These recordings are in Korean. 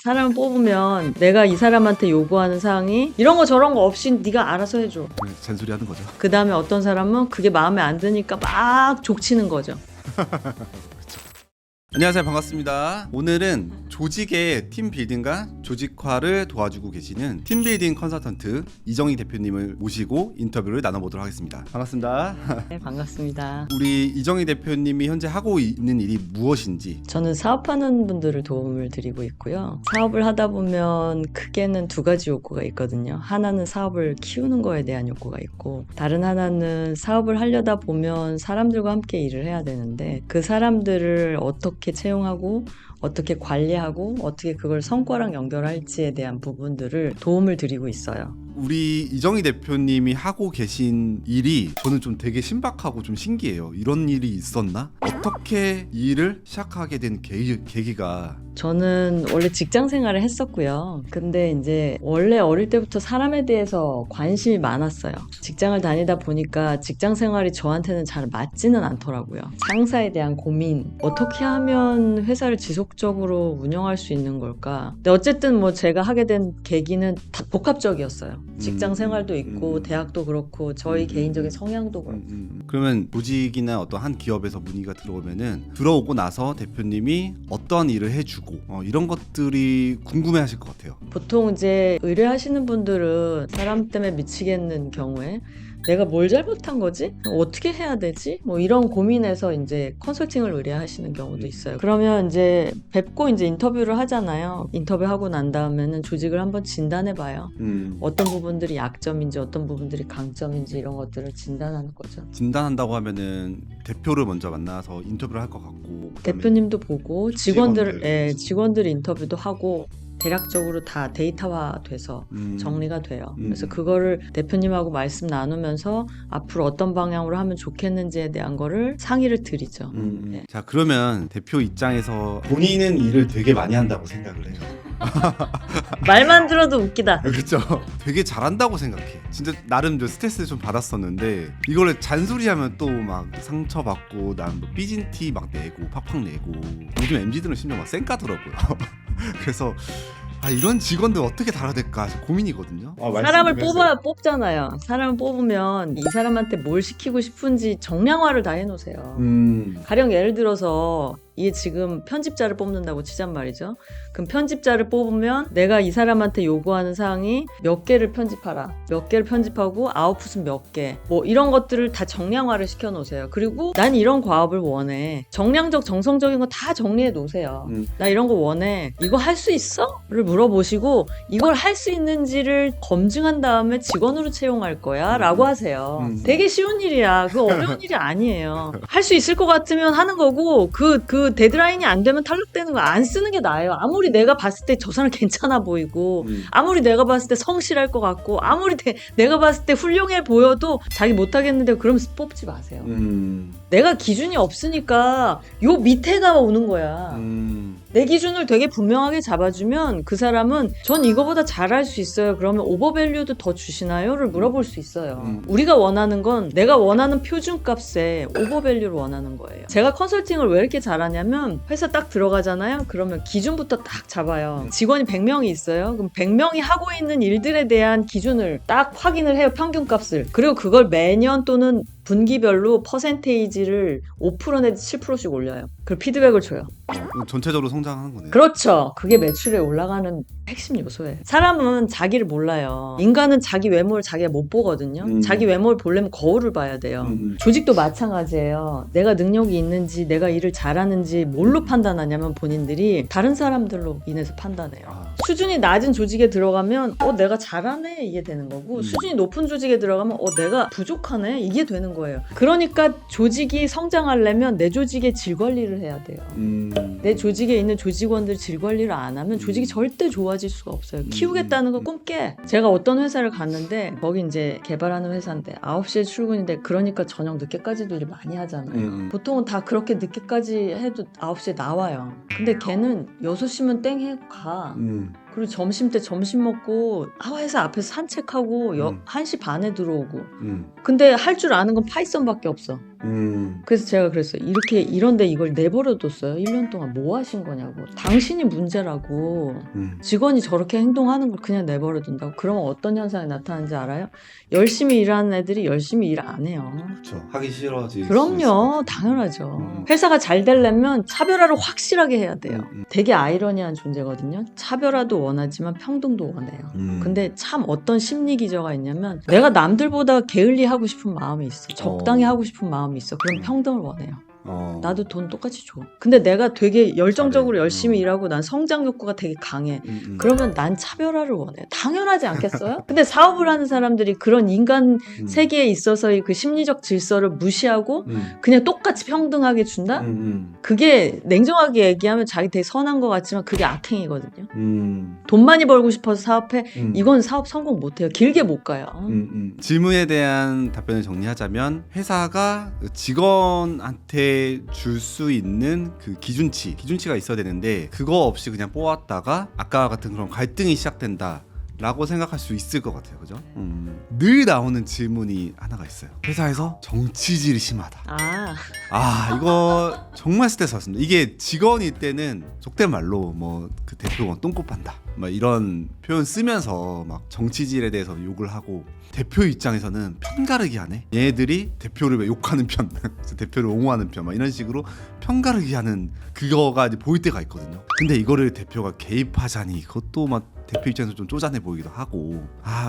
사람을 뽑으면 내가 이 사람한테 요구하는 사항이 이런 거 저런 거 없이 네가 알아서 해줘. 잔소리 하는 거죠. 그 다음에 어떤 사람은 그게 마음에 안 드니까 막 족치는 거죠. 안녕하세요, 반갑습니다. 오늘은 조직의 팀빌딩과 조직화를 도와주고 계시는 팀빌딩 컨설턴트 이정희 대표님을 모시고 인터뷰를 나눠보도록 하겠습니다. 반갑습니다. 네, 반갑습니다. 우리 이정희 대표님이 현재 하고 있는 일이 무엇인지. 저는 사업하는 분들을 도움을 드리고 있고요. 사업을 하다 보면 크게는 두 가지 욕구가 있거든요. 하나는 사업을 키우는 거에 대한 욕구가 있고, 다른 하나는 사업을 하려다 보면 사람들과 함께 일을 해야 되는데 그 사람들을 어떻게 채용하고 어떻게 관리하고 어떻게 그걸 성과랑 연결할지에 대한 부분들을 도움을 드리고 있어요. 우리 이정희 대표님이 하고 계신 일이 저는 좀 되게 신박하고 좀 신기해요. 이런 일이 있었나? 어떻게 이 일을 시작하게 된 계기가? 저는 원래 직장 생활을 했었고요. 근데 이제 원래 어릴 때부터 사람에 대해서 관심이 많았어요. 직장을 다니다 보니까 직장 생활이 저한테는 잘 맞지는 않더라고요. 상사에 대한 고민, 어떻게 하면 회사를 지속적으로 운영할 수 있는 걸까? 근데 어쨌든 뭐 제가 하게 된 계기는 다 복합적이었어요. 직장 생활도 있고 대학도 그렇고 저희 개인적인 성향도 그렇고. 그러면 조직이나 어떤 한 기업에서 문의가 들어오면은 들어오고 나서 대표님이 어떤 일을 해주고 이런 것들이 궁금해하실 것 같아요. 보통 이제 의뢰하시는 분들은 사람 때문에 미치겠는 경우에 내가 뭘 잘못한 거지? 어떻게 해야 되지? 뭐 이런 고민에서 이제 컨설팅을 의뢰하시는 경우도 있어요. 그러면 이제 뵙고 이제 인터뷰를 하잖아요. 인터뷰하고 난 다음에는 조직을 한번 진단해 봐요. 어떤 부분들이 약점인지 어떤 부분들이 강점인지 이런 것들을 진단하는 거죠. 진단한다고 하면은 대표를 먼저 만나서 인터뷰를 할 것 같고, 대표님도 보고 직원들 인터뷰도 하고 대략적으로 다 데이터화돼서 정리가 돼요. 그래서 그거를 대표님하고 말씀 나누면서 앞으로 어떤 방향으로 하면 좋겠는지에 대한 거를 상의를 드리죠. 네. 자, 그러면 대표 입장에서 본인은 일을 되게 많이 한다고 생각을 해요. 말만 들어도 웃기다. 그렇죠. 되게 잘한다고 생각해. 진짜 나름 스트레스 좀 받았었는데 이거를 잔소리하면 또 막 상처받고 난 뭐 삐진 티 막 내고 팍팍 내고, 요즘 MZ들은 심지어 막 쌩까더라고요. 그래서 이런 직원들 어떻게 달아야 될까 고민이거든요. 사람을 뽑잖아요. 사람을 뽑으면 이 사람한테 뭘 시키고 싶은지 정량화를 다 해놓으세요. 가령 예를 들어서 이게 지금 편집자를 뽑는다고 치잔 말이죠. 그럼 편집자를 뽑으면 내가 이 사람한테 요구하는 사항이 몇 개를 편집하라, 몇 개를 편집하고 아웃풋은 몇 개, 뭐 이런 것들을 다 정량화를 시켜 놓으세요. 그리고 난 이런 과업을 원해. 정량적 정성적인 거 다 정리해 놓으세요. 나 이런 거 원해. 이거 할 수 있어? 를 물어보시고 이걸 할 수 있는지를 검증한 다음에 직원으로 채용할 거야 라고 하세요. 되게 쉬운 일이야. 그거 어려운 일이 아니에요. 할 수 있을 것 같으면 하는 거고 그 데드라인이 안 되면 탈락되는 거 안 쓰는 게 나아요. 아무리 내가 봤을 때 저 사람 괜찮아 보이고 아무리 내가 봤을 때 성실할 것 같고 아무리 내가 봤을 때 훌륭해 보여도 자기 못하겠는데 그러면 뽑지 마세요. 내가 기준이 없으니까 요 밑에가 오는 거야. 내 기준을 되게 분명하게 잡아주면 그 사람은 전 이거보다 잘할 수 있어요. 그러면 오버밸류도 더 주시나요? 를 물어볼 수 있어요. 우리가 원하는 건 내가 원하는 표준값에 오버밸류를 원하는 거예요. 제가 컨설팅을 왜 이렇게 잘하냐면 회사 딱 들어가잖아요. 그러면 기준부터 딱 잡아요. 직원이 100명이 있어요. 그럼 100명이 하고 있는 일들에 대한 기준을 딱 확인을 해요. 평균값을. 그리고 그걸 매년 또는 분기별로 퍼센테이지를 5% 내지 7%씩 올려요. 그리고 피드백을 줘요. 전체적으로 성장하는 거네요. 그렇죠. 그게 매출에 올라가는 핵심 요소예요. 사람은 자기를 몰라요. 인간은 자기 외모를 자기가 못 보거든요. 자기 외모를 보려면 거울을 봐야 돼요. 조직도 마찬가지예요. 내가 능력이 있는지 내가 일을 잘하는지 뭘로 판단하냐면 본인들이 다른 사람들로 인해서 판단해요. 수준이 낮은 조직에 들어가면 내가 잘하네 이게 되는 거고, 수준이 높은 조직에 들어가면 내가 부족하네 이게 되는 거예요. 그러니까 조직이 성장하려면 내 조직의 질 관리를 해야 돼요. 내 조직에 있는 조직원들 질 관리를 안 하면 조직이 절대 좋아질 수가 없어요. 키우겠다는 거 꿈깨. 제가 어떤 회사를 갔는데 거기 이제 개발하는 회사인데 9시에 출근인데 그러니까 저녁 늦게까지도 일 많이 하잖아요. 보통은 다 그렇게 늦게까지 해도 9시에 나와요. 근데 걔는 6시면 땡 해 가. 그리고 점심 때 점심 먹고 회사 앞에서 산책하고 1시 반에 들어오고. 근데 할 줄 아는 건 파이썬밖에 없어. 그래서 제가 그랬어요. 이렇게 이런데 이걸 내버려뒀어요. 1년 동안 뭐 하신 거냐고. 당신이 문제라고. 직원이 저렇게 행동하는 걸 그냥 내버려둔다고. 그러면 어떤 현상이 나타나는지 알아요? 열심히 일하는 애들이 열심히 일 안 해요. 그렇죠. 하기 싫어지. 그럼요. 당연하죠. 회사가 잘 되려면 차별화를 확실하게 해야 돼요. 되게 아이러니한 존재거든요. 차별화도 원하지만 평등도 원해요. 근데 참 어떤 심리 기저가 있냐면 내가 남들보다 게을리 하고 싶은 마음이 있어. 적당히 하고 싶은 마음이 있어. 그럼 평등을 원해요. 나도 돈 똑같이 줘. 근데 내가 되게 열정적으로 열심히 일하고 난 성장 욕구가 되게 강해. 그러면 난 차별화를 원해. 당연하지 않겠어요? 근데 사업을 하는 사람들이 그런 인간 세계에 있어서의 그 심리적 질서를 무시하고 그냥 똑같이 평등하게 준다? 그게 냉정하게 얘기하면 자기 되게 선한 것 같지만 그게 악행이거든요. 돈 많이 벌고 싶어서 사업해? 이건 사업 성공 못해요. 길게 못 가요. 질문에 대한 답변을 정리하자면 회사가 직원한테 줄 수 있는 그 기준치가 있어야 되는데 그거 없이 그냥 뽑았다가 아까 같은 그런 갈등이 시작된다 라고 생각할 수 있을 것 같아요. 그죠? 늘 나오는 질문이 하나가 있어요. 회사에서 정치질이 심하다. 이거 정말 스트레스 받습니다. 이게 직원일 때는 속된 말로 뭐 그 대표가 똥꼬 판다 막 이런 표현 쓰면서 막 정치질에 대해서 욕을 하고, 대표 입장에서는 편가르기 하네. 얘네들이 대표를 왜 욕하는 편, 대표를 옹호하는 편, 막 이런 식으로 편가르기 하는 그거가 이제 보일 때가 있거든요. 근데 이거를 대표가 개입하자니 그것도 막 대표 입장에서 좀 쪼잔해 보이기도 하고,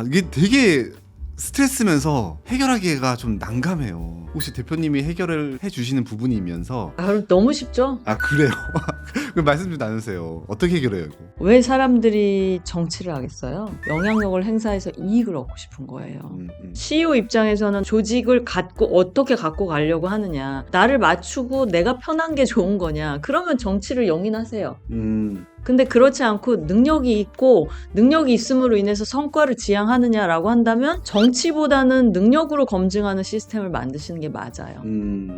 이게 되게 스트레스면서 해결하기가 좀 난감해요. 혹시 대표님이 해결을 해주시는 부분이면서 그럼 너무 쉽죠? 그래요? 그럼 말씀 좀 나누세요. 어떻게 해결해요 이거? 왜 사람들이 정치를 하겠어요? 영향력을 행사해서 이익을 얻고 싶은 거예요. CEO 입장에서는 조직을 어떻게 갖고 가려고 하느냐, 나를 맞추고 내가 편한 게 좋은 거냐, 그러면 정치를 용인하세요. 근데 그렇지 않고 능력이 있고 능력이 있음으로 인해서 성과를 지향하느냐라고 한다면 정치보다는 능력으로 검증하는 시스템을 만드시는 게 맞아요.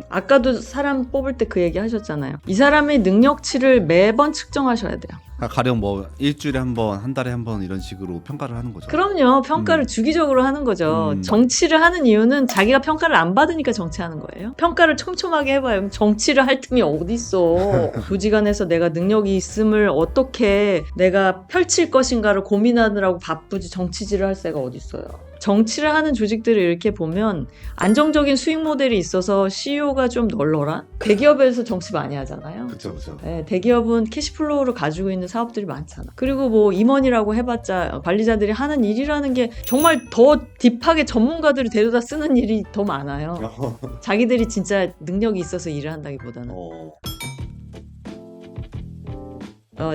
아까도 사람 뽑을 때 그 얘기 하셨잖아요. 이 사람의 능력치를 매번 측정하셔야 돼요. 가령 뭐 일주일에 한 번, 한 달에 한 번 이런 식으로 평가를 하는 거죠. 그럼요. 평가를 주기적으로 하는 거죠. 정치를 하는 이유는 자기가 평가를 안 받으니까 정치하는 거예요. 평가를 촘촘하게 해봐요. 정치를 할 틈이 어딨어. 조직 안에서 내가 능력이 있음을 어떻게 내가 펼칠 것인가를 고민하느라고 바쁘지 정치질을 할 새가 어딨어요. 정치를 하는 조직들을 이렇게 보면 안정적인 수익 모델이 있어서 CEO가 좀 널널한? 대기업에서 정치 많이 하잖아요. 그렇죠. 네, 대기업은 캐시플로우를 가지고 있는 사업들이 많잖아. 그리고 뭐 임원이라고 해봤자 관리자들이 하는 일이라는 게 정말 더 딥하게 전문가들이 데려다 쓰는 일이 더 많아요. 자기들이 진짜 능력이 있어서 일을 한다기보다는.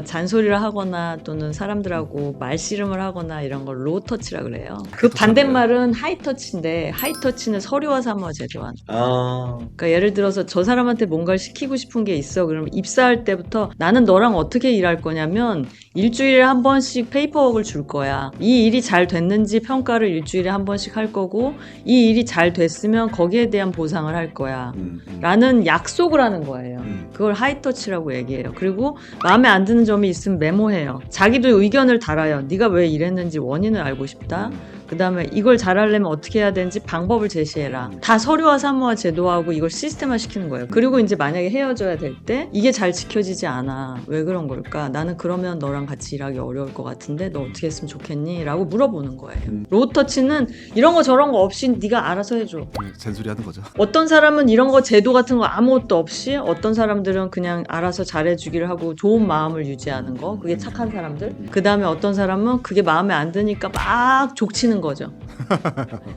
잔소리를 하거나 또는 사람들하고 말씨름을 하거나 이런 걸 로우터치라 그래요. 그 반대말은 하이터치인데, 하이터치는 서류화 사무화 제도화. 그러니까 예를 들어서 저 사람한테 뭔가를 시키고 싶은 게 있어. 그러면 입사할 때부터 나는 너랑 어떻게 일할 거냐면 일주일에 한 번씩 페이퍼워크를 줄 거야. 이 일이 잘 됐는지 평가를 일주일에 한 번씩 할 거고, 이 일이 잘 됐으면 거기에 대한 보상을 할 거야 라는 약속을 하는 거예요. 그걸 하이터치라고 얘기해요. 그리고 마음에 안 드는 점이 있으면 메모해요. 자기도 의견을 달아요. 네가 왜 이랬는지 원인을 알고 싶다. 그 다음에 이걸 잘하려면 어떻게 해야 되는지 방법을 제시해라. 다 서류화 사무화 제도화하고 이걸 시스템화 시키는 거예요. 그리고 이제 만약에 헤어져야 될 때 이게 잘 지켜지지 않아. 왜 그런 걸까? 나는 그러면 너랑 같이 일하기 어려울 것 같은데 너 어떻게 했으면 좋겠니? 라고 물어보는 거예요. 로우터치는 이런 거 저런 거 없이 네가 알아서 해줘. 잔소리 하는 거죠. 어떤 사람은 이런 거 제도 같은 거 아무것도 없이, 어떤 사람들은 그냥 알아서 잘해주기를 하고 좋은 마음을 유지하는 거, 그게 착한 사람들. 그 다음에 어떤 사람은 그게 마음에 안 드니까 막 족치는 거죠.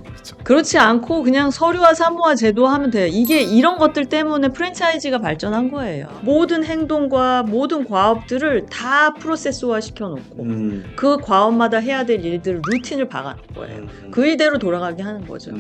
그렇죠. 그렇지 않고 그냥 서류화 사무화 제도화하면 돼요. 이게 이런 것들 때문에 프랜차이즈가 발전한 거예요. 모든 행동과 모든 과업들을 다 프로세스화 시켜놓고 그 과업마다 해야 될 일들을 루틴을 박아놓은 거예요. 그 일대로 돌아가게 하는 거죠.